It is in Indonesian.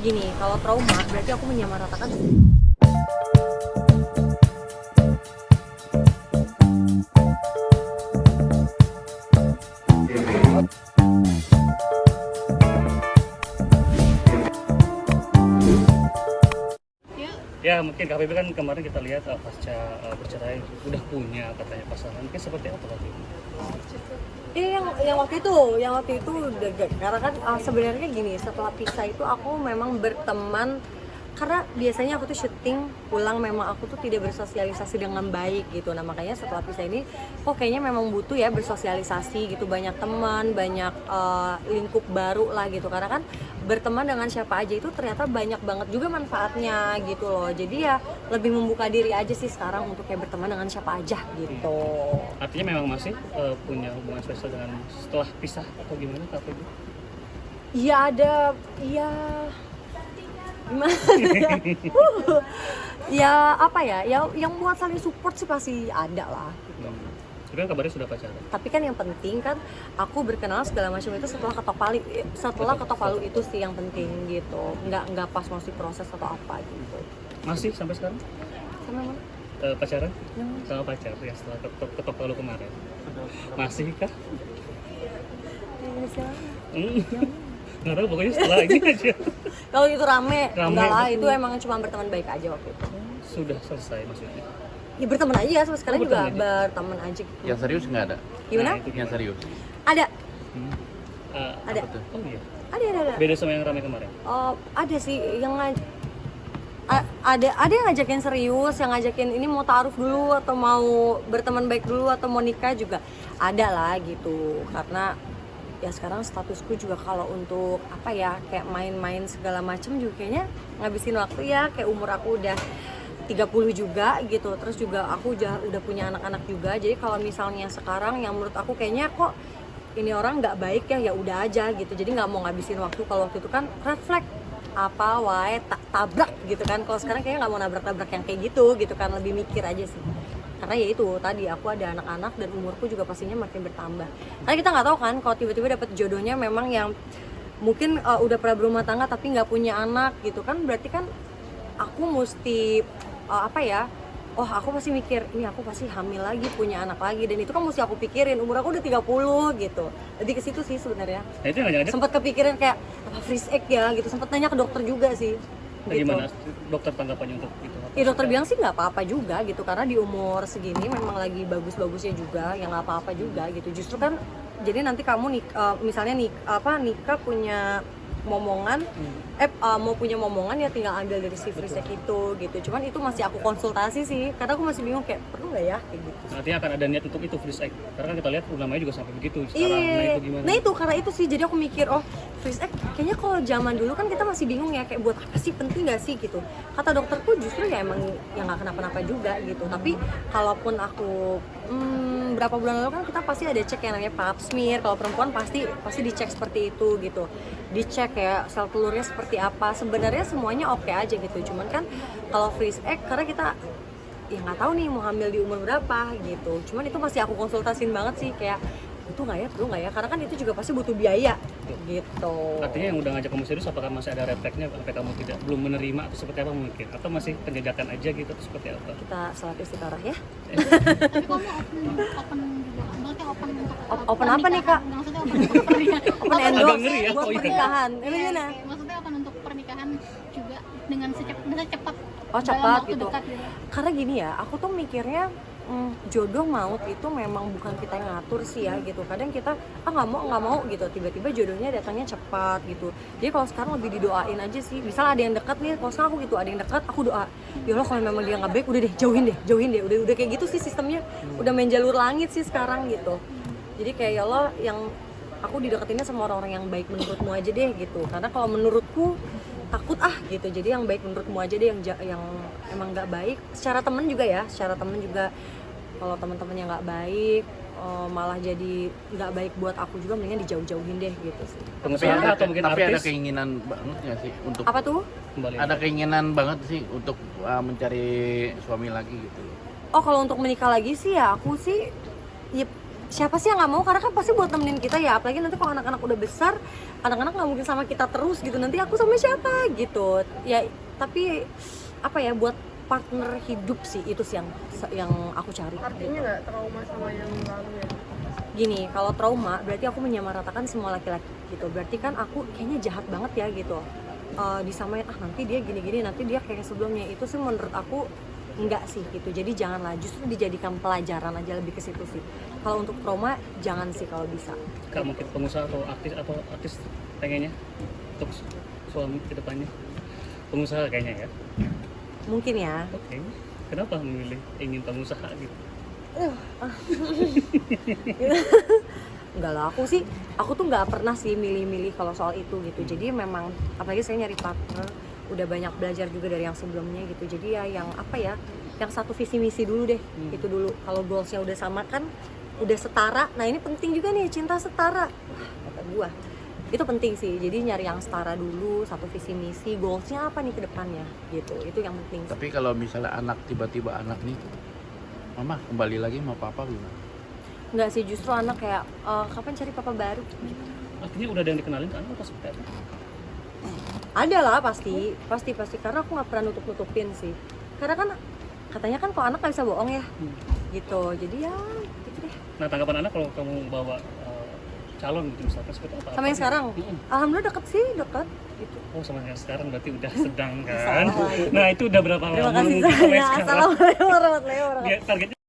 Gini, kalau trauma berarti aku menyamaratakan. Ya mungkin Kak Feby kan kemarin kita lihat pasca bercerai udah punya katanya pasangan, mungkin seperti apa waktu itu? Yang waktu itu udah karena kan sebenarnya gini, setelah pisah itu aku memang berteman karena biasanya aku tuh syuting pulang memang aku tuh tidak bersosialisasi dengan baik gitu. Nah makanya setelah pisah ini kok kayaknya memang butuh ya bersosialisasi gitu, banyak teman, banyak lingkup baru lah gitu, karena kan berteman dengan siapa aja itu ternyata banyak banget juga manfaatnya gitu loh. Jadi ya lebih membuka diri aja sih sekarang untuk kayak berteman dengan siapa aja gitu. Artinya memang masih punya hubungan spesial dengan setelah pisah atau gimana Kak Feby? Iya ada, iya gimana ya? Ya apa ya, yang buat saling support sih pasti ada lah gitu. Sebenarnya kabarnya sudah pacaran. Tapi kan yang penting kan aku berkenalan segala macam itu setelah ketok palu itu sih yang penting gitu. Nggak pas masih proses atau apa gitu. Masih sampai sekarang Sama mana? pacaran Yang sama pacar ya setelah ketok palu kemarin? Masih kah? ini siapa? Nggak tahu, pokoknya setelah ini aja. Kalau itu rame, enggak lah, betul. itu emang cuma berteman baik aja waktu itu. Sudah selesai maksudnya. Ya berteman aja ya, sampai sekarang Oh, juga berteman aja. berteman aja gitu. Yang serius nggak ada? Gimana? Nah, itu Yang serius? Ada. Ada. Ada. Oh iya. Ada. Beda sama yang ramai kemarin. Oh, ada sih yang ada yang ngajakin serius, yang ngajakin ini mau ta'aruf dulu atau mau berteman baik dulu atau mau nikah juga ada lah gitu. Karena ya sekarang statusku juga kalau untuk apa ya kayak main-main segala macem juga kayaknya ngabisin waktu ya, kayak umur aku udah 30 juga gitu. Terus juga aku udah punya anak-anak juga. Jadi kalau misalnya sekarang yang menurut aku kayaknya kok ini orang nggak baik ya udah aja gitu. Jadi nggak mau ngabisin waktu. Kalau waktu itu kan red flag apa wae tabrak gitu kan. Kalau sekarang kayaknya nggak mau nabrak-nabrak yang kayak gitu kan, lebih mikir aja sih. Karena ya itu tadi aku ada anak-anak dan umurku juga pastinya makin bertambah. Karena kita nggak tahu kan kalau tiba-tiba dapet jodohnya memang yang mungkin udah pernah berumah tangga tapi nggak punya anak gitu kan, berarti kan aku mesti apa ya, oh aku pasti mikir ini aku pasti hamil lagi, punya anak lagi, dan itu kan mesti aku pikirin, umur aku udah 30 gitu. Jadi ke situ sih sebenarnya. Nah itu yang ngajak Sempat kepikiran kayak apa freeze egg ya gitu, sempat nanya ke dokter juga sih. Gitu. gimana dokter tanggapannya untuk itu? Ya dokter bilang sih nggak apa-apa juga gitu, karena di umur segini memang lagi bagus-bagusnya juga, yang nggak apa-apa juga gitu. Justru kan jadi nanti kamu misalnya nikah punya momongan, mau punya momongan ya tinggal ambil dari si freeze egg itu gitu. Cuman itu masih aku konsultasi sih, karena aku masih bingung kayak perlu nggak ya kayak gitu. Artinya akan ada niat untuk itu freeze egg, karena kan kita lihat namanya juga sampai begitu sekarang. Nah itu gimana? Nah itu karena itu sih, jadi aku mikir oh freeze egg kayaknya kalau zaman dulu kan kita masih bingung ya kayak buat apa sih, penting nggak sih gitu. Kata dokterku justru ya emang yang nggak kenapa-napa juga gitu. Tapi kalaupun aku berapa bulan lalu kan kita pasti ada cek yang namanya pap smear. Kalau perempuan pasti dicek seperti itu gitu, dicek ya sel telurnya seperti apa. Sebenarnya semuanya oke aja gitu, cuman kan kalau freeze egg karena kita ya nggak tahu nih mau hamil di umur berapa gitu. Cuman itu masih aku konsultasin banget sih, kayak itu perlu nggak ya, karena kan itu juga pasti butuh biaya gitu. Artinya yang udah ngajak kamu serius apakah masih ada refleksnya sampai kamu belum menerima atau seperti apa mungkin, atau masih penjajakan aja gitu atau seperti apa? Kita salat istikharah ya. Tapi kamu open juga, maksudnya open untuk Open apa nih, Kak? Maksudnya open untuk pernikahan. Open Agak endorse ngeri ya, buat oh iya. pernikahan. Ini Iya, gimana? kayak maksudnya open untuk pernikahan juga dengan cepat. Oh dalam cepat waktu gitu. dekat gitu. Karena gini ya, aku tuh mikirnya jodoh maut itu memang bukan kita yang ngatur sih ya gitu. Kadang kita nggak mau gitu, tiba-tiba jodohnya datangnya cepat gitu. Jadi kalau sekarang lebih didoain aja sih. Misal ada yang dekat nih, kalau sekarang aku gitu ada yang dekat, aku doa ya Allah kalau memang dia nggak baik udah deh jauhin deh. Udah kayak gitu sih sistemnya. Udah main jalur langit sih sekarang gitu. Jadi kayak ya Allah yang aku dideketinnya sama orang-orang yang baik menurutmu aja deh gitu. Karena kalau menurutku takut gitu. Jadi yang baik menurutmu aja deh, yang emang nggak baik secara temen juga kalau teman-teman yang nggak baik malah jadi nggak baik buat aku juga, mendingan dijauh-jauhin deh gitu sih. Pengusaha atau mungkin Tapi ada artis? keinginan banget nggak sih untuk Apa tuh? Kembali. ada keinginan banget sih untuk mencari suami lagi gitu loh. Oh kalau untuk menikah lagi sih ya aku sih ya siapa sih yang nggak mau, karena kan pasti buat nemenin kita ya, apalagi nanti kalau anak-anak udah besar anak-anak nggak mungkin sama kita terus gitu, nanti aku sama siapa gitu ya. Tapi apa ya, buat partner hidup sih, itu sih yang aku cari. Artinya nggak trauma sama yang lalu ya? Gini, kalau trauma berarti aku menyamaratakan semua laki-laki gitu, berarti kan aku kayaknya jahat banget ya gitu. Disamain nanti dia gini-gini, nanti dia kayak sebelumnya, itu sih menurut aku enggak sih gitu. Jadi janganlah, justru dijadikan pelajaran aja, lebih ke situ sih. Kalau untuk trauma jangan sih kalau bisa. Kak, mungkin pengusaha atau artis pengennya untuk suami ke depannya? Pengusaha kayaknya ya. Mungkin ya. Oke. Kenapa memilih ingin pengusaha gitu? Enggak lah, aku tuh nggak pernah sih milih-milih kalau soal itu gitu. Jadi memang apalagi saya nyari partner, udah banyak belajar juga dari yang sebelumnya gitu. Jadi ya yang apa ya, yang satu visi misi dulu deh. Itu dulu. Kalau goalsnya udah sama kan, udah setara. Nah ini penting juga nih, cinta setara. Wah, kata gua itu penting sih. Jadi nyari yang setara dulu, satu visi misi, goalsnya apa nih ke depannya gitu. Itu yang penting. Tapi kalau misalnya anak, tiba-tiba anak nih, mama kembali lagi sama papa gimana? Enggak sih, justru anak kayak kapan cari papa baru gitu. Artinya udah ada yang dikenalin ke anak atau seperti apa? Ada lah pasti karena aku nggak pernah nutupin sih. Karena kan katanya kan kalau anak nggak bisa bohong ya, gitu. Jadi ya gitu deh. Nah, tanggapan anak kalau kamu bawa calon gitu misalkan seperti apa? Sama yang sekarang, alhamdulillah deket gitu. Oh, sama yang sekarang berarti udah sedang kan? Salah. Nah, itu udah berapa lama? Terima kasih sampai saya. sekarang? Assalamualaikum warahmatullahi wabarakatuh. Ya, targetnya